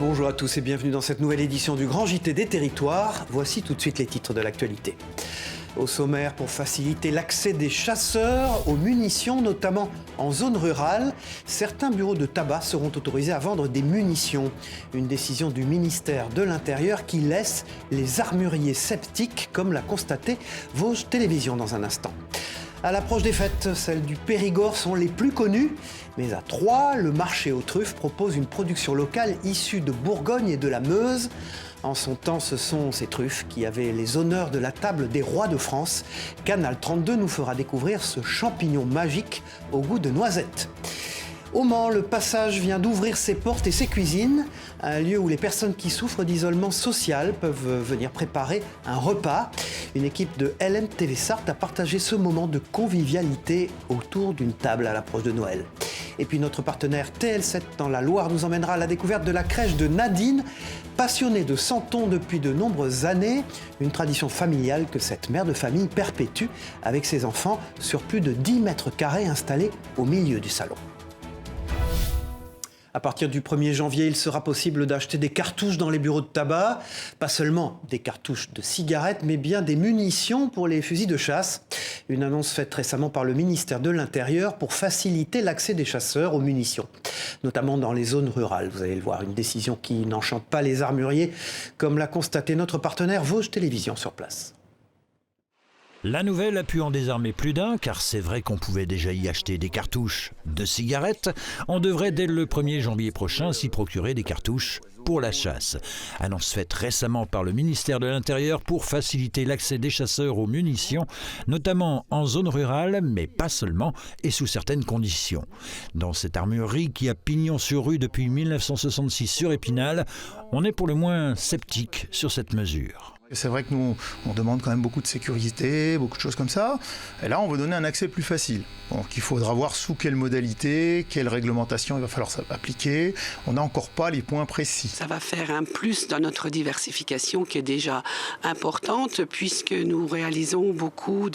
Bonjour à tous et bienvenue dans cette nouvelle édition du Grand JT des Territoires. Voici tout de suite les titres de l'actualité. Au sommaire, pour faciliter l'accès des chasseurs aux munitions, notamment en zone rurale, certains bureaux de tabac seront autorisés à vendre des munitions. Une décision du ministère de l'Intérieur qui laisse les armuriers sceptiques, comme l'a constaté Vosges Télévisions dans un instant. À l'approche des fêtes, celles du Périgord sont les plus connues. Mais à Troyes, le marché aux truffes propose une production locale issue de Bourgogne et de la Meuse. En son temps, ce sont ces truffes qui avaient les honneurs de la table des rois de France. Canal 32 nous fera découvrir ce champignon magique au goût de noisette. Au Mans, le Passage vient d'ouvrir ses portes et ses cuisines, un lieu où les personnes qui souffrent d'isolement social peuvent venir préparer un repas. Une équipe de LMTV Sarthe a partagé ce moment de convivialité autour d'une table à l'approche de Noël. Et puis notre partenaire TL7 dans la Loire nous emmènera à la découverte de la crèche de Nadine, passionnée de Santon depuis de nombreuses années, une tradition familiale que cette mère de famille perpétue avec ses enfants sur plus de 10 mètres carrés installés au milieu du salon. À partir du 1er janvier, il sera possible d'acheter des cartouches dans les bureaux de tabac. Pas seulement des cartouches de cigarettes, mais bien des munitions pour les fusils de chasse. Une annonce faite récemment par le ministère de l'Intérieur pour faciliter l'accès des chasseurs aux munitions, notamment dans les zones rurales. Vous allez le voir, une décision qui n'enchante pas les armuriers, comme l'a constaté notre partenaire Vosges Télévisions sur place. La nouvelle a pu en désarmer plus d'un, car c'est vrai qu'on pouvait déjà y acheter des cartouches de cigarettes. On devrait dès le 1er janvier prochain s'y procurer des cartouches pour la chasse. Annonce faite récemment par le ministère de l'Intérieur pour faciliter l'accès des chasseurs aux munitions, notamment en zone rurale, mais pas seulement, et sous certaines conditions. Dans cette armurerie qui a pignon sur rue depuis 1966 sur Épinal, on est pour le moins sceptique sur cette mesure. C'est vrai que nous, on demande quand même beaucoup de sécurité, beaucoup de choses comme ça. Et là, on veut donner un accès plus facile. Donc il faudra voir sous quelle modalité, quelle réglementation il va falloir appliquer. On n'a encore pas les points précis. Ça va faire un plus dans notre diversification qui est déjà importante, puisque nous réalisons beaucoup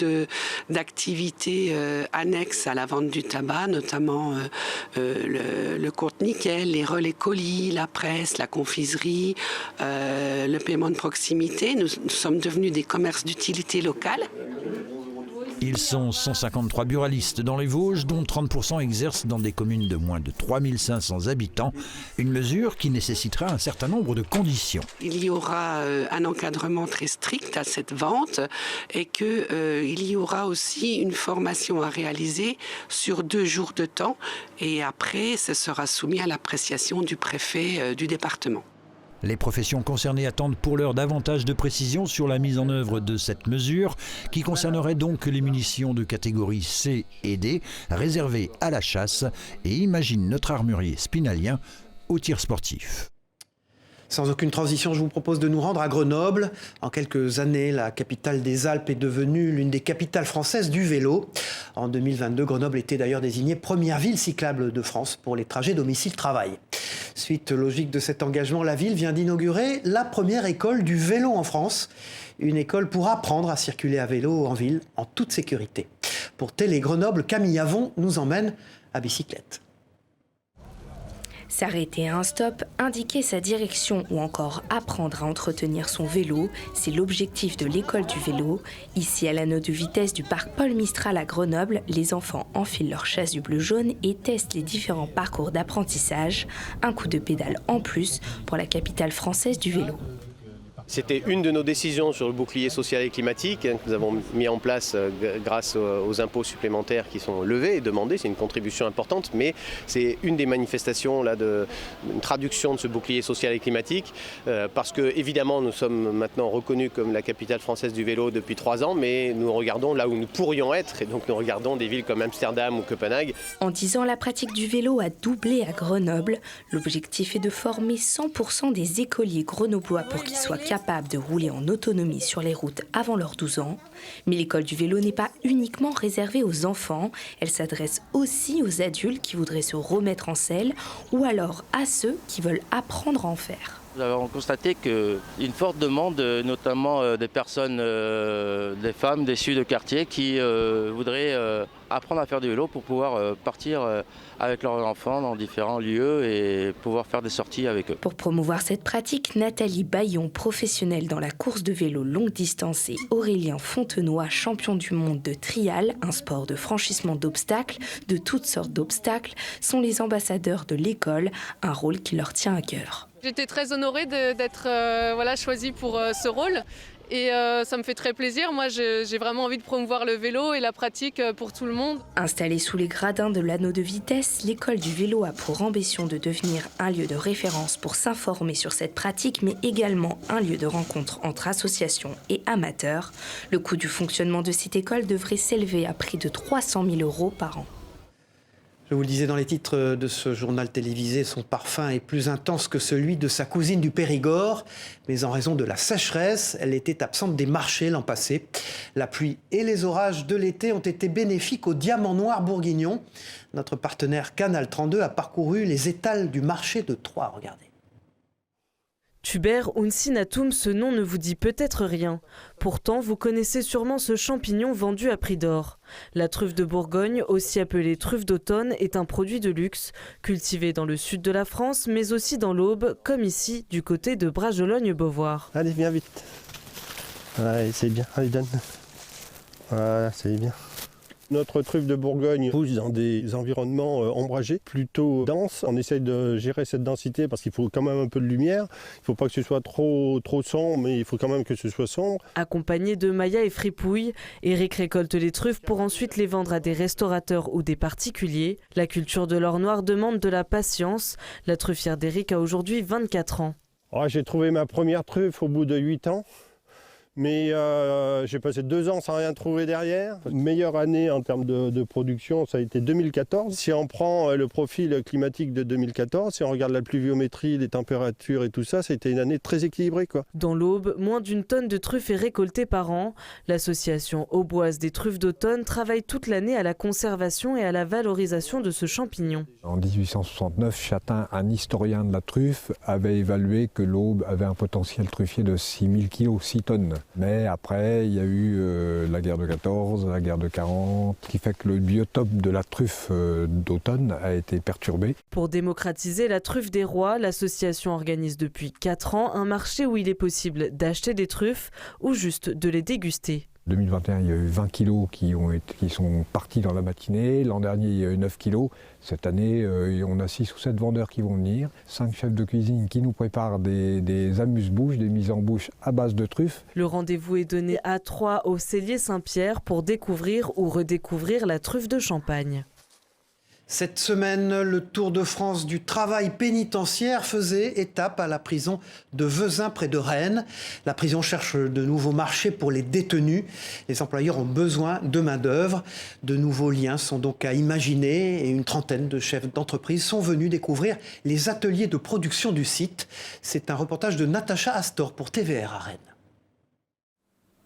d'activités annexes à la vente du tabac, notamment le compte nickel, les relais colis, la presse, la confiserie, le paiement de proximité. Nous sommes devenus des commerces d'utilité locale. Ils sont 153 buralistes dans les Vosges, dont 30% exercent dans des communes de moins de 3500 habitants. Une mesure qui nécessitera un certain nombre de conditions. Il y aura un encadrement très strict à cette vente et qu'il y aura aussi une formation à réaliser sur 2 jours de temps. Et après, ce sera soumis à l'appréciation du préfet du département. Les professions concernées attendent pour l'heure davantage de précisions sur la mise en œuvre de cette mesure, qui concernerait donc les munitions de catégorie C et D, réservées à la chasse, et imagine notre armurier spinalien au tir sportif. Sans aucune transition, je vous propose de nous rendre à Grenoble. En quelques années, la capitale des Alpes est devenue l'une des capitales françaises du vélo. En 2022, Grenoble était d'ailleurs désignée première ville cyclable de France pour les trajets domicile-travail. Suite logique de cet engagement, la ville vient d'inaugurer la première école du vélo en France. Une école pour apprendre à circuler à vélo en ville en toute sécurité. Pour Télé Grenoble, Camille Avon nous emmène à bicyclette. S'arrêter à un stop, indiquer sa direction ou encore apprendre à entretenir son vélo, c'est l'objectif de l'école du vélo. Ici, à l'anneau de vitesse du parc Paul Mistral à Grenoble, les enfants enfilent leur chasse du bleu-jaune et testent les différents parcours d'apprentissage. Un coup de pédale en plus pour la capitale française du vélo. C'était une de nos décisions sur le bouclier social et climatique que nous avons mis en place grâce aux impôts supplémentaires qui sont levés et demandés. C'est une contribution importante, mais c'est une des manifestations là, une traduction de ce bouclier social et climatique. Parce que, évidemment, nous sommes maintenant reconnus comme la capitale française du vélo depuis 3 ans, mais nous regardons là où nous pourrions être. Et donc nous regardons des villes comme Amsterdam ou Copenhague. En 10 ans, la pratique du vélo a doublé à Grenoble. L'objectif est de former 100% des écoliers grenoblois pour qu'ils soient capables de rouler en autonomie sur les routes avant leurs 12 ans. Mais l'école du vélo n'est pas uniquement réservée aux enfants. Elle s'adresse aussi aux adultes qui voudraient se remettre en selle ou alors à ceux qui veulent apprendre à en faire. Nous avons constaté qu'une forte demande, notamment des personnes, des femmes issues de quartiers qui voudraient apprendre à faire du vélo pour pouvoir partir avec leurs enfants dans différents lieux et pouvoir faire des sorties avec eux. Pour promouvoir cette pratique, Nathalie Baillon, professionnelle dans la course de vélo longue distance, et Aurélien Fontenoy, champion du monde de trial, un sport de franchissement d'obstacles, de toutes sortes d'obstacles, sont les ambassadeurs de l'école, un rôle qui leur tient à cœur. J'étais très honorée d'être choisie pour ce rôle. Et ça me fait très plaisir. Moi, j'ai vraiment envie de promouvoir le vélo et la pratique pour tout le monde. Installée sous les gradins de l'anneau de vitesse, l'école du vélo a pour ambition de devenir un lieu de référence pour s'informer sur cette pratique, mais également un lieu de rencontre entre associations et amateurs. Le coût du fonctionnement de cette école devrait s'élever à près de 300 000 € par an. Je vous le disais dans les titres de ce journal télévisé, son parfum est plus intense que celui de sa cousine du Périgord. Mais en raison de la sécheresse, elle était absente des marchés l'an passé. La pluie et les orages de l'été ont été bénéfiques au Diamant Noir bourguignon. Notre partenaire Canal 32 a parcouru les étals du marché de Troyes. Regardez. Tuber uncinatum, ce nom ne vous dit peut-être rien. Pourtant, vous connaissez sûrement ce champignon vendu à prix d'or. La truffe de Bourgogne, aussi appelée truffe d'automne, est un produit de luxe, cultivé dans le sud de la France, mais aussi dans l'Aube, comme ici, du côté de Brajologne-Beauvoir. Allez, viens vite. Ouais, c'est bien, allez, donne. Voilà, c'est bien. Notre truffe de Bourgogne pousse dans des environnements ombragés, plutôt denses. On essaye de gérer cette densité parce qu'il faut quand même un peu de lumière. Il ne faut pas que ce soit trop sombre, mais il faut quand même que ce soit sombre. Accompagné de Maya et Fripouille, Eric récolte les truffes pour ensuite les vendre à des restaurateurs ou des particuliers. La culture de l'or noir demande de la patience. La truffière d'Eric a aujourd'hui 24 ans. Oh, j'ai trouvé ma première truffe au bout de 8 ans. Mais j'ai passé 2 ans sans rien trouver derrière. Meilleure année en termes de production, ça a été 2014. Si on prend le profil climatique de 2014, si on regarde la pluviométrie, les températures et tout ça, ça a été une année très équilibrée, quoi. Dans l'Aube, moins d'1 tonne de truffes est récoltée par an. L'association auboise des truffes d'automne travaille toute l'année à la conservation et à la valorisation de ce champignon. En 1869, Chatin, un historien de la truffe, avait évalué que l'Aube avait un potentiel truffier de 6000 kg, 6 tonnes. Mais après, il y a eu la guerre de 14, la guerre de 40, qui fait que le biotope de la truffe d'automne a été perturbé. Pour démocratiser la truffe des rois, l'association organise depuis 4 ans un marché où il est possible d'acheter des truffes ou juste de les déguster. En 2021, il y a eu 20 kilos qui sont partis dans la matinée. L'an dernier, il y a eu 9 kilos. Cette année, on a 6 ou 7 vendeurs qui vont venir. 5 chefs de cuisine qui nous préparent des amuse-bouches, des mises en bouche à base de truffes. Le rendez-vous est donné à Troyes, au Cellier Saint-Pierre, pour découvrir ou redécouvrir la truffe de Champagne. Cette semaine, le Tour de France du travail pénitentiaire faisait étape à la prison de Vezin près de Rennes. La prison cherche de nouveaux marchés pour les détenus. Les employeurs ont besoin de main-d'œuvre. De nouveaux liens sont donc à imaginer et une trentaine de chefs d'entreprise sont venus découvrir les ateliers de production du site. C'est un reportage de Natacha Astor pour TVR à Rennes.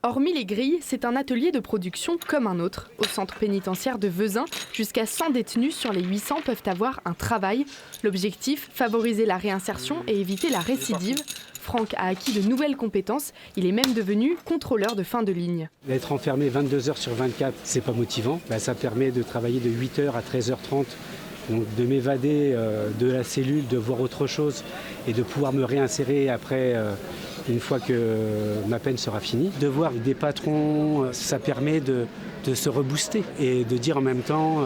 Hormis les grilles, c'est un atelier de production comme un autre. Au centre pénitentiaire de Vezin, jusqu'à 100 détenus sur les 800 peuvent avoir un travail. L'objectif, favoriser la réinsertion et éviter la récidive. Franck a acquis de nouvelles compétences. Il est même devenu contrôleur de fin de ligne. Être enfermé 22 heures sur 24, c'est pas motivant. Ça permet de travailler de 8h à 13h30. Donc de m'évader de la cellule, de voir autre chose et de pouvoir me réinsérer après une fois que ma peine sera finie. De voir des patrons, ça permet de se rebooster et de dire en même temps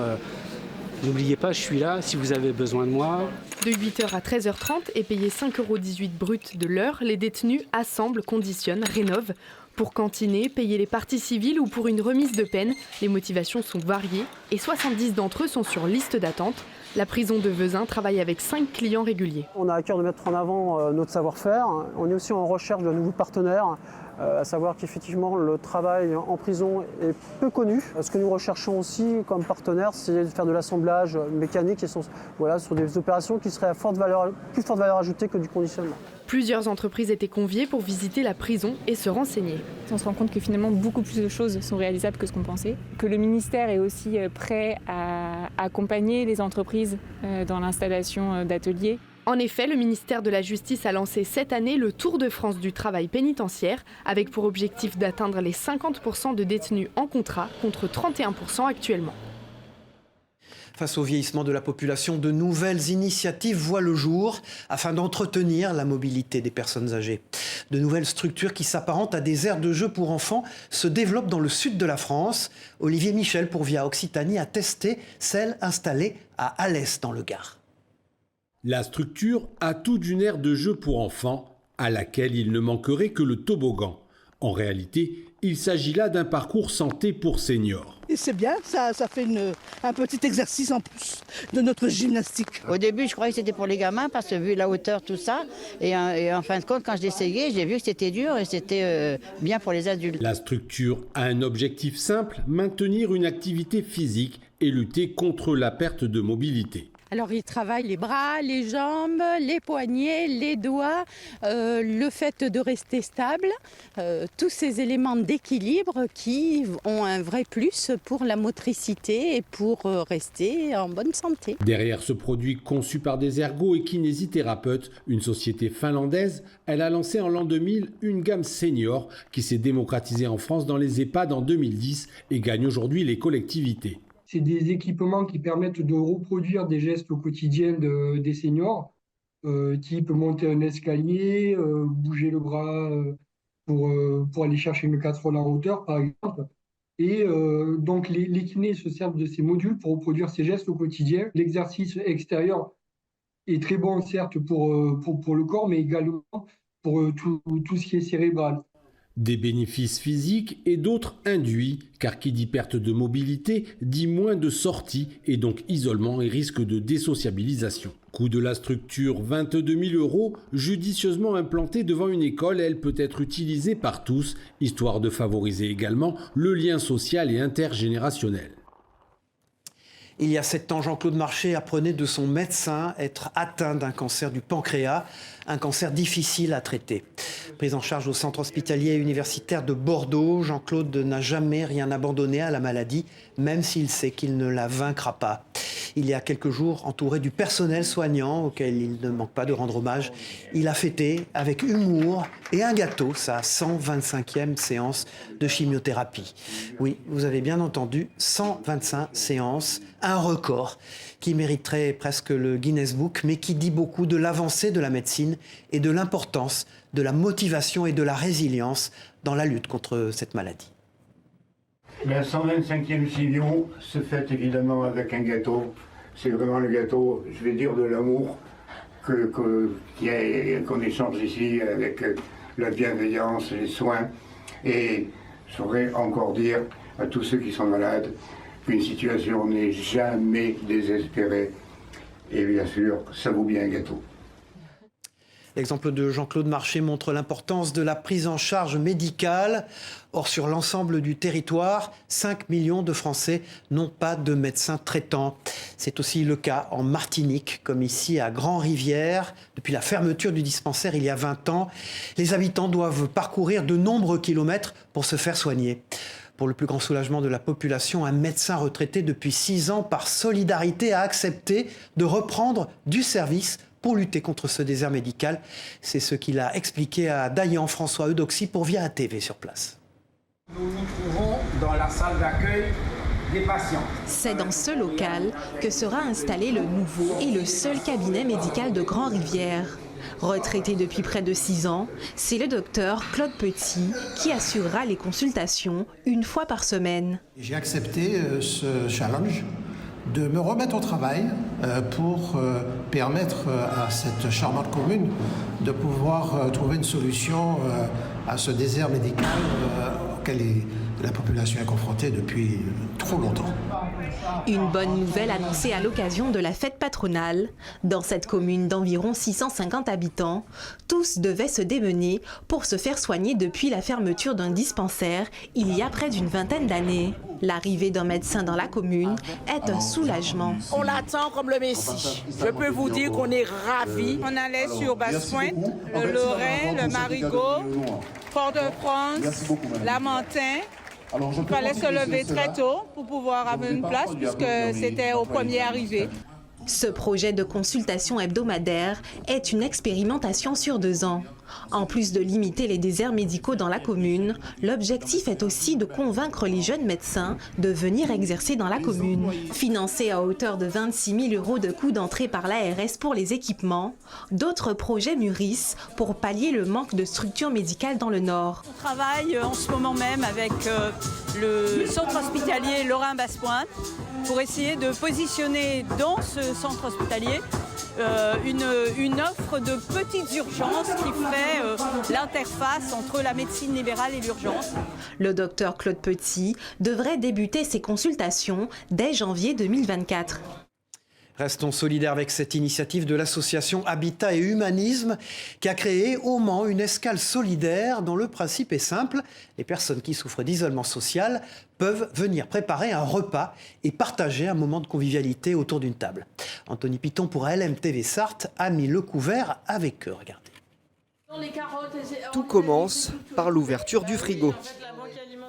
n'oubliez pas, je suis là si vous avez besoin de moi. De 8h à 13h30 et payés 5,18 € brut de l'heure, les détenus assemblent, conditionnent, rénovent. Pour cantiner, payer les parties civiles ou pour une remise de peine, les motivations sont variées et 70 d'entre eux sont sur liste d'attente. La prison de Vezin travaille avec 5 clients réguliers. On a à cœur de mettre en avant notre savoir-faire. On est aussi en recherche de nouveaux partenaires, à savoir qu'effectivement le travail en prison est peu connu. Ce que nous recherchons aussi comme partenaire, c'est de faire de l'assemblage mécanique et sur des opérations qui seraient à plus forte valeur ajoutée que du conditionnement. Plusieurs entreprises étaient conviées pour visiter la prison et se renseigner. On se rend compte que finalement beaucoup plus de choses sont réalisables que ce qu'on pensait. Que le ministère est aussi prêt à accompagner les entreprises dans l'installation d'ateliers. En effet, le ministère de la Justice a lancé cette année le Tour de France du travail pénitentiaire, avec pour objectif d'atteindre les 50% de détenus en contrat contre 31% actuellement. Face au vieillissement de la population, de nouvelles initiatives voient le jour afin d'entretenir la mobilité des personnes âgées. De nouvelles structures qui s'apparentent à des aires de jeux pour enfants se développent dans le sud de la France. Olivier Michel pour Via Occitanie a testé celle installée à Alès dans le Gard. La structure a tout d'une aire de jeux pour enfants à laquelle il ne manquerait que le toboggan. En réalité, il s'agit là d'un parcours santé pour seniors. Et c'est bien, ça fait un petit exercice en plus de notre gymnastique. Au début, je croyais que c'était pour les gamins parce que vu la hauteur, tout ça. Et en fin de compte, quand je l'ai essayé, j'ai vu que c'était dur et c'était bien pour les adultes. La structure a un objectif simple, maintenir une activité physique et lutter contre la perte de mobilité. Alors il travaille les bras, les jambes, les poignets, les doigts, le fait de rester stable, tous ces éléments d'équilibre qui ont un vrai plus pour la motricité et pour rester en bonne santé. Derrière ce produit conçu par des ergots et kinésithérapeutes, une société finlandaise, elle a lancé en l'an 2000 une gamme senior qui s'est démocratisée en France dans les EHPAD en 2010 et gagne aujourd'hui les collectivités. C'est des équipements qui permettent de reproduire des gestes au quotidien des seniors, type monter un escalier, bouger le bras pour aller chercher une casserole en hauteur, par exemple. Et donc les kinés se servent de ces modules pour reproduire ces gestes au quotidien. L'exercice extérieur est très bon, certes, pour le corps, mais également pour tout ce qui est cérébral. Des bénéfices physiques et d'autres induits, car qui dit perte de mobilité dit moins de sorties et donc isolement et risque de désociabilisation. Coût de la structure 22 000 €, judicieusement implantée devant une école, elle peut être utilisée par tous, histoire de favoriser également le lien social et intergénérationnel. Il y a 7 ans, Jean-Claude Marché apprenait de son médecin être atteint d'un cancer du pancréas, un cancer difficile à traiter. Pris en charge au centre hospitalier universitaire de Bordeaux, Jean-Claude n'a jamais rien abandonné à la maladie, même s'il sait qu'il ne la vaincra pas. Il y a quelques jours, entouré du personnel soignant auquel il ne manque pas de rendre hommage, il a fêté avec humour et un gâteau sa 125e séance de chimiothérapie. Oui, vous avez bien entendu, 125 séances, un record qui mériterait presque le Guinness Book, mais qui dit beaucoup de l'avancée de la médecine et de l'importance de la motivation et de la résilience dans la lutte contre cette maladie. La 125e chimio se fête évidemment avec un gâteau. C'est vraiment le gâteau, je vais dire, de l'amour qu'on échange ici avec la bienveillance, les soins. Et je voudrais encore dire à tous ceux qui sont malades qu'une situation n'est jamais désespérée. Et bien sûr, ça vaut bien un gâteau. L'exemple de Jean-Claude Marché montre l'importance de la prise en charge médicale. Or, sur l'ensemble du territoire, 5 millions de Français n'ont pas de médecin traitant. C'est aussi le cas en Martinique, comme ici à Grand-Rivière. Depuis la fermeture du dispensaire il y a 20 ans, les habitants doivent parcourir de nombreux kilomètres pour se faire soigner. Pour le plus grand soulagement de la population, un médecin retraité depuis 6 ans par solidarité a accepté de reprendre du service pour lutter contre ce désert médical. C'est ce qu'il a expliqué à Dayan François Eudoxie pour Via TV sur place. Nous nous trouvons dans la salle d'accueil des patients. C'est dans ce local que sera installé le nouveau et le seul cabinet médical de Grand-Rivière. Retraité depuis près de 6 ans, c'est le docteur Claude Petit qui assurera les consultations une fois par semaine. J'ai accepté ce challenge de me remettre au travail pour permettre à cette charmante commune de pouvoir trouver une solution à ce désert médical auquel la population est confrontée depuis trop longtemps. Une bonne nouvelle annoncée à l'occasion de la fête patronale. Dans cette commune d'environ 650 habitants, tous devaient se démener pour se faire soigner depuis la fermeture d'un dispensaire il y a près d'une vingtaine d'années. L'arrivée d'un médecin dans la commune est un soulagement. On l'attend comme le Messie. Je peux vous dire qu'on est ravis. On allait sur Basse-Pointe, le Lorrain, le Marigot, Port-de-France, Lamentin. Il fallait se lever très tôt pour pouvoir avoir une place puisque c'était au premier arrivé. Ce projet de consultation hebdomadaire est une expérimentation sur 2 ans. En plus de limiter les déserts médicaux dans la commune, l'objectif est aussi de convaincre les jeunes médecins de venir exercer dans la commune. Financé à hauteur de 26 000 € de coûts d'entrée par l'ARS pour les équipements, d'autres projets mûrissent pour pallier le manque de structures médicales dans le Nord. On travaille en ce moment même avec le centre hospitalier Lorrain-Basse-Pointe pour essayer de positionner dans ce centre hospitalier une offre de petites urgences qui fait l'interface entre la médecine libérale et l'urgence. Le docteur Claude Petit devrait débuter ses consultations dès janvier 2024. Restons solidaires avec cette initiative de l'association Habitat et Humanisme qui a créé au Mans une escale solidaire dont le principe est simple. Les personnes qui souffrent d'isolement social peuvent venir préparer un repas et partager un moment de convivialité autour d'une table. Anthony Piton pour LMTV Sarthe a mis le couvert avec eux. Regardez. Tout commence par l'ouverture du frigo.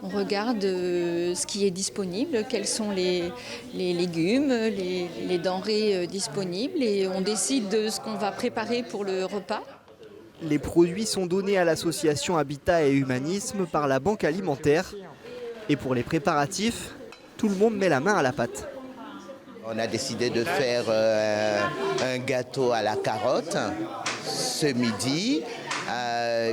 On regarde ce qui est disponible, quels sont les légumes, les denrées disponibles et on décide de ce qu'on va préparer pour le repas. Les produits sont donnés à l'association Habitat et Humanisme par la Banque Alimentaire. Et pour les préparatifs, tout le monde met la main à la pâte. On a décidé de faire un gâteau à la carotte ce midi,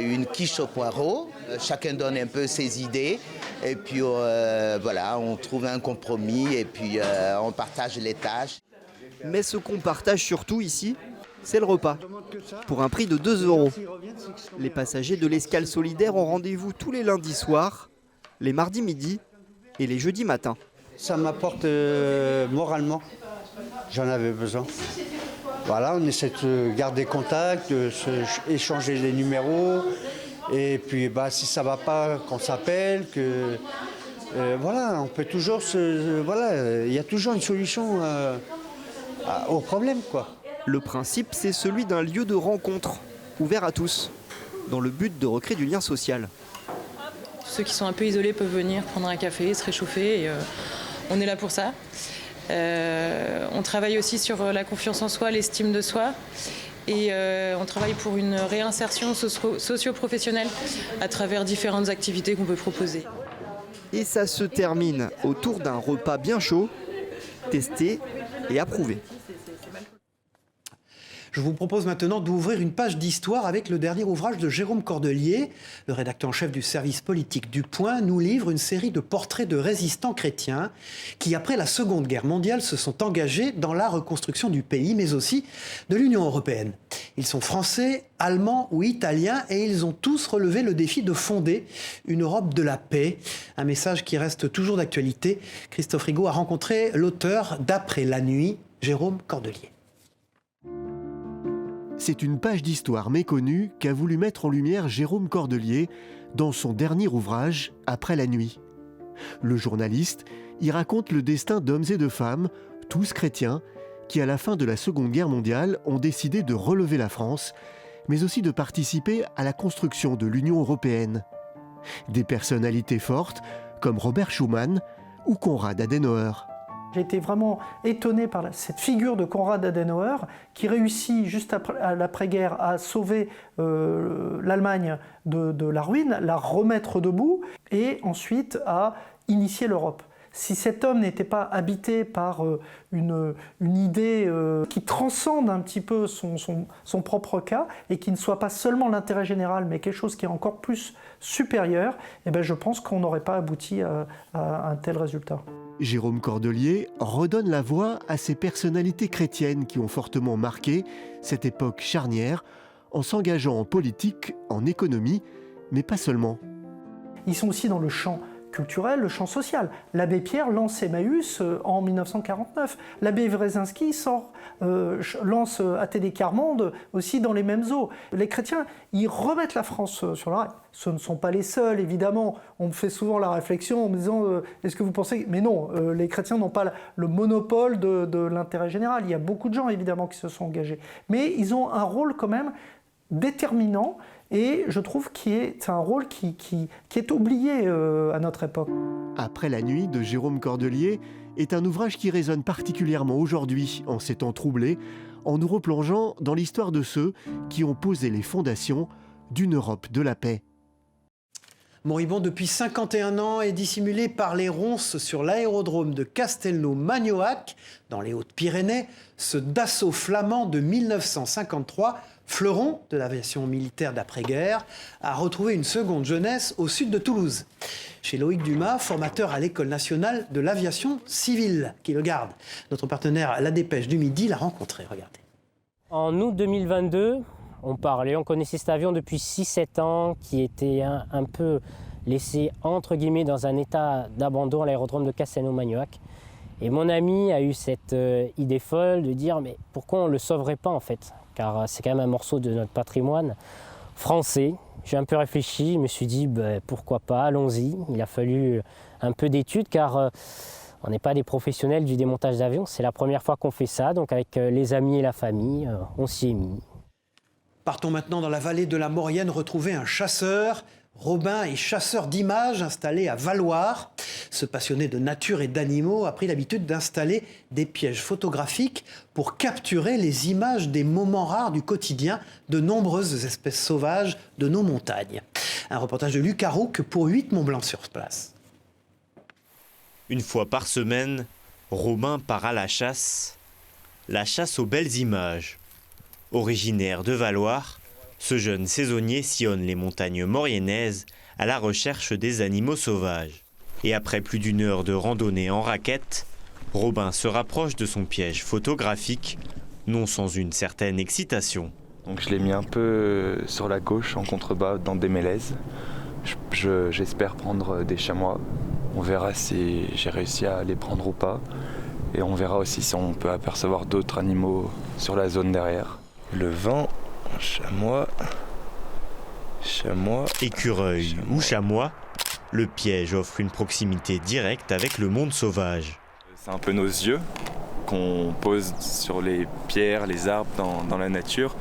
une quiche au poireau. Chacun donne un peu ses idées et puis voilà, on trouve un compromis et puis on partage les tâches. Mais ce qu'on partage surtout ici, c'est le repas, pour un prix de 2 €. Les passagers de l'escale solidaire ont rendez-vous tous les lundis soirs, les mardis midi et les jeudis matins. Ça m'apporte moralement, j'en avais besoin. Voilà, on essaie de garder contact, de échanger les numéros. Et puis si ça ne va pas, qu'on s'appelle, que voilà, on peut toujours il y a toujours une solution au problème, quoi. Le principe, c'est celui d'un lieu de rencontre, ouvert à tous, dans le but de recréer du lien social. Ceux qui sont un peu isolés peuvent venir prendre un café, se réchauffer, et on est là pour ça. On travaille aussi sur la confiance en soi, l'estime de soi. Et on travaille pour une réinsertion socio-professionnelle à travers différentes activités qu'on peut proposer. Et ça se termine autour d'un repas bien chaud, testé et approuvé. Je vous propose maintenant d'ouvrir une page d'histoire avec le dernier ouvrage de Jérôme Cordelier. Le rédacteur en chef du service politique du Point nous livre une série de portraits de résistants chrétiens qui, après la Seconde Guerre mondiale, se sont engagés dans la reconstruction du pays, mais aussi de l'Union européenne. Ils sont français, allemands ou italiens et ils ont tous relevé le défi de fonder une Europe de la paix. Un message qui reste toujours d'actualité. Christophe Rigaud a rencontré l'auteur d'Après la nuit, Jérôme Cordelier. C'est une page d'histoire méconnue qu'a voulu mettre en lumière Jérôme Cordelier dans son dernier ouvrage, Après la nuit. Le journaliste y raconte le destin d'hommes et de femmes, tous chrétiens, qui à la fin de la Seconde Guerre mondiale ont décidé de relever la France, mais aussi de participer à la construction de l'Union européenne. Des personnalités fortes comme Robert Schuman ou Konrad Adenauer. J'ai été vraiment étonné par cette figure de Konrad Adenauer qui réussit juste après l'après-guerre à sauver l'Allemagne de la ruine, la remettre debout et ensuite à initier l'Europe. Si cet homme n'était pas habité par une idée qui transcende un petit peu son propre cas et qui ne soit pas seulement l'intérêt général mais quelque chose qui est encore plus supérieur, eh bien je pense qu'on n'aurait pas abouti à un tel résultat. Jérôme Cordelier redonne la voix à ces personnalités chrétiennes qui ont fortement marqué cette époque charnière en s'engageant en politique, en économie, mais pas seulement. Ils sont aussi dans le champ culturel, le champ social. L'abbé Pierre lance Emmaüs en 1949. L'abbé Wresinski lance Athée des Quart-Mondes aussi dans les mêmes eaux. Les chrétiens, ils remettent la France sur la rail. Ce ne sont pas les seuls, évidemment. On me fait souvent la réflexion en me disant est-ce que vous pensez... Mais non, les chrétiens n'ont pas le monopole de l'intérêt général. Il y a beaucoup de gens, évidemment, qui se sont engagés. Mais ils ont un rôle quand même déterminant et je trouve que c'est un rôle qui est oublié à notre époque. Après la nuit de Jérôme Cordelier est un ouvrage qui résonne particulièrement aujourd'hui en ces temps troublés, en nous replongeant dans l'histoire de ceux qui ont posé les fondations d'une Europe de la paix. Moribond depuis 51 ans et dissimulé par les ronces sur l'aérodrome de Castelnau-Magnoac, dans les Hautes-Pyrénées, ce Dassault flamand de 1953, fleuron de l'aviation militaire d'après-guerre, a retrouvé une seconde jeunesse au sud de Toulouse. Chez Loïc Dumas, formateur à l'École nationale de l'aviation civile, qui le garde. Notre partenaire La Dépêche du Midi l'a rencontré, regardez. En août 2022, on connaissait cet avion depuis 6-7 ans, qui était un peu laissé entre guillemets dans un état d'abandon à l'aérodrome de Castelnau-Magnoac. Et mon ami a eu cette idée folle de dire mais pourquoi on ne le sauverait pas en fait, car c'est quand même un morceau de notre patrimoine français. J'ai un peu réfléchi, je me suis dit pourquoi pas, allons-y. Il a fallu un peu d'études car on n'est pas des professionnels du démontage d'avions, c'est la première fois qu'on fait ça, donc avec les amis et la famille, on s'y est mis. Partons maintenant dans la vallée de la Maurienne retrouver un chasseur. Robin est chasseur d'images installé à Valloire. Ce passionné de nature et d'animaux a pris l'habitude d'installer des pièges photographiques pour capturer les images des moments rares du quotidien de nombreuses espèces sauvages de nos montagnes. Un reportage de Luc Harouque pour 8 Mont-Blanc sur place. Une fois par semaine, Robin part à la chasse aux belles images. Originaire de Valloire, ce jeune saisonnier sillonne les montagnes mauriennaises à la recherche des animaux sauvages. Et après plus d'une heure de randonnée en raquette, Robin se rapproche de son piège photographique, non sans une certaine excitation. Donc je l'ai mis un peu sur la gauche en contrebas dans des mélèzes. J'espère prendre des chamois. On verra si j'ai réussi à les prendre ou pas. Et on verra aussi si on peut apercevoir d'autres animaux sur la zone derrière. Le vent, chamois, écureuil ou chamois, le piège offre une proximité directe avec le monde sauvage. C'est un peu nos yeux qu'on pose sur les pierres, les arbres dans la nature.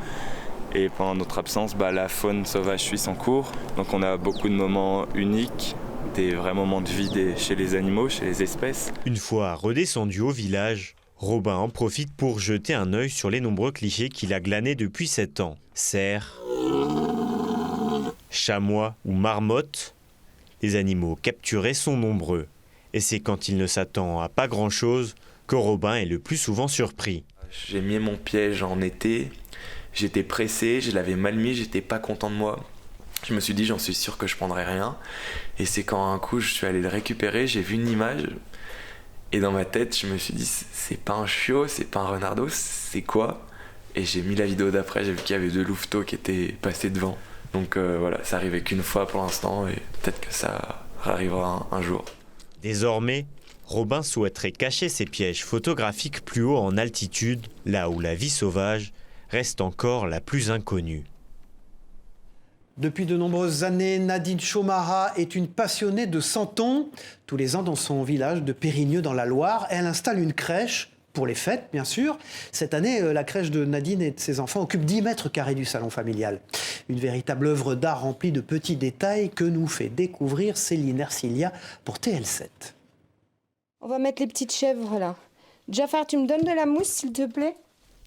Et pendant notre absence, la faune sauvage suit son cours. Donc on a beaucoup de moments uniques, des vrais moments de vie chez les animaux, chez les espèces. Une fois redescendu au village, Robin en profite pour jeter un œil sur les nombreux clichés qu'il a glanés depuis 7 ans. Cerfs, chamois ou marmottes, les animaux capturés sont nombreux. Et c'est quand il ne s'attend à pas grand-chose que Robin est le plus souvent surpris. J'ai mis mon piège en été, j'étais pressé, je l'avais mal mis, j'étais pas content de moi. Je me suis dit, j'en suis sûr que je prendrai rien. Et c'est quand un coup je suis allé le récupérer, j'ai vu une image. Et dans ma tête, je me suis dit, c'est pas un chiot, c'est pas un renardeau, c'est quoi? Et j'ai mis la vidéo d'après, j'ai vu qu'il y avait 2 louveteaux qui étaient passés devant. Donc voilà, ça arrivait qu'une fois pour l'instant et peut-être que ça arrivera un jour. Désormais, Robin souhaiterait cacher ses pièges photographiques plus haut en altitude, là où la vie sauvage reste encore la plus inconnue. Depuis de nombreuses années, Nadine Chomara est une passionnée de santons. Tous les ans, dans son village de Périgneux dans la Loire, elle installe une crèche, pour les fêtes bien sûr. Cette année, la crèche de Nadine et de ses enfants occupe 10 mètres carrés du salon familial. Une véritable œuvre d'art remplie de petits détails que nous fait découvrir Céline Ercilia pour TL7. On va mettre les petites chèvres là. Jafar, tu me donnes de la mousse s'il te plaît?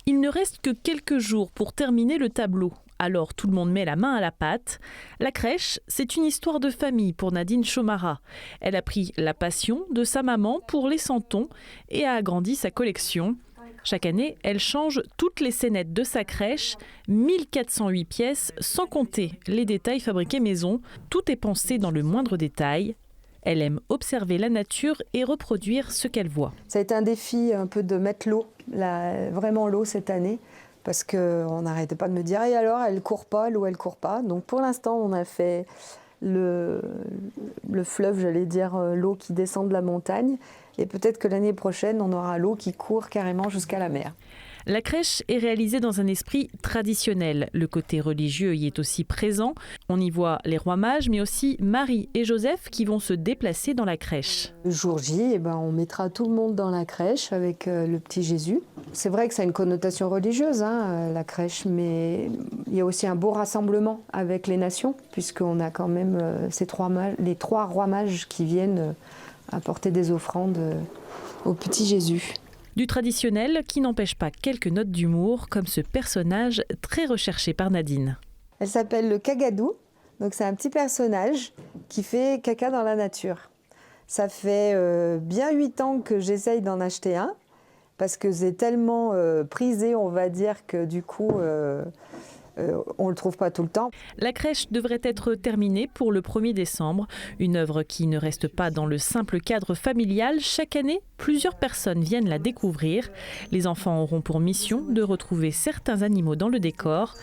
Il ne reste que quelques jours pour terminer le tableau. Alors tout le monde met la main à la pâte. La crèche, c'est une histoire de famille pour Nadine Chomara. Elle a pris la passion de sa maman pour les santons et a agrandi sa collection. Chaque année, elle change toutes les scénettes de sa crèche, 1408 pièces, sans compter les détails fabriqués maison. Tout est pensé dans le moindre détail. Elle aime observer la nature et reproduire ce qu'elle voit. Ça a été un défi un peu de mettre l'eau, vraiment l'eau cette année. Parce qu'on n'arrêtait pas de me dire « Et alors, elle court pas, l'eau, elle court pas ». Donc pour l'instant, on a fait le fleuve, j'allais dire, l'eau qui descend de la montagne. Et peut-être que l'année prochaine, on aura l'eau qui court carrément jusqu'à la mer. La crèche est réalisée dans un esprit traditionnel. Le côté religieux y est aussi présent. On y voit les rois mages, mais aussi Marie et Joseph qui vont se déplacer dans la crèche. Le jour J, on mettra tout le monde dans la crèche avec le petit Jésus. C'est vrai que ça a une connotation religieuse, la crèche, mais il y a aussi un beau rassemblement avec les nations, puisqu'on a quand même les 3 rois mages qui viennent apporter des offrandes au petit Jésus. Du traditionnel qui n'empêche pas quelques notes d'humour, comme ce personnage très recherché par Nadine. Elle s'appelle le cagadou. Donc c'est un petit personnage qui fait caca dans la nature. Ça fait bien 8 ans que j'essaye d'en acheter un, parce que c'est tellement prisé, on va dire, que du coup, on ne le trouve pas tout le temps. La crèche devrait être terminée pour le 1er décembre. Une œuvre qui ne reste pas dans le simple cadre familial. Chaque année, plusieurs personnes viennent la découvrir. Les enfants auront pour mission de retrouver certains animaux dans le décor.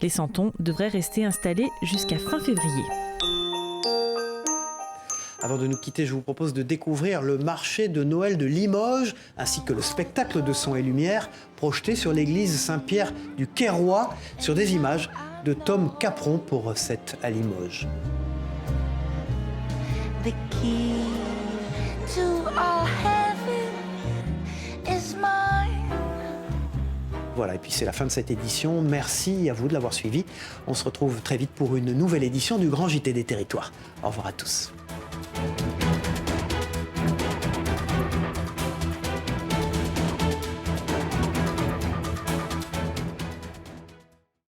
Les santons devraient rester installés jusqu'à fin février. Avant de nous quitter, je vous propose de découvrir le marché de Noël de Limoges, ainsi que le spectacle de son et lumière projeté sur l'église Saint-Pierre du Queyroy, sur des images de Tom Capron pour Recette à Limoges. The key to all heaven is mine. Voilà, et puis c'est la fin de cette édition. Merci à vous de l'avoir suivi. On se retrouve très vite pour une nouvelle édition du Grand JT des Territoires. Au revoir à tous.